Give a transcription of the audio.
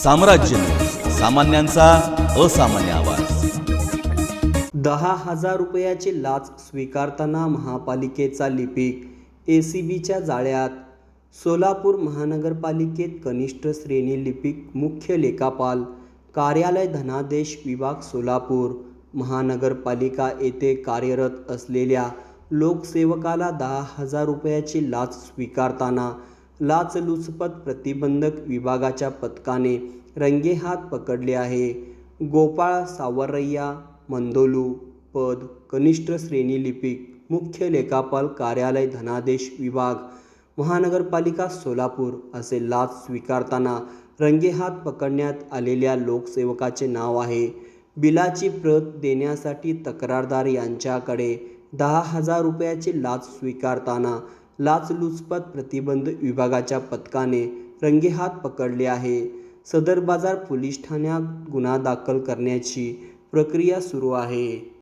साम्राज्य न्यूज, सामान्यांचा असामान्य आवाज। 10,000 रुपयाची लाच स्वीकारताना महापालिकेचा लिपिक एसीबीच्या जाळ्यात। सोलापूर महानगरपालिकेत कनिष्ठ श्रेणी लिपिक मुख्य लेखापाल कार्यालय धनादेश विभाग सोलापूर महानगरपालिका येथे कार्यरत असलेल्या लोकसेवकाला 10,000 रुपयाची लाच स्वीकारताना लाचलुचपत प्रतिबंधक विभागाच्या पथकाने रंगेहात पकडले आहे। गोपाळ सावरैया मंदोलू, पद कनिष्ठ श्रेणी लिपिक मुख्य लेखापाल कार्यालय धनादेश विभाग महानगरपालिका सोलापूर असे लाच स्वीकारताना रंगेहात पकडण्यात आलेल्या लोकसेवकाचे नाव आहे। बिलाची प्रत देण्यासाठी तक्रारदार यांच्याकडे 10,000 रुपयाची लाच स्वीकारताना लाचलुचपत प्रतिबंध विभागाच्या पथकाने रंगेहात पकडले आहे। सदर बाजार पोलीस ठाण्यात गुन्हा दाखल करण्याची प्रक्रिया सुरू आहे।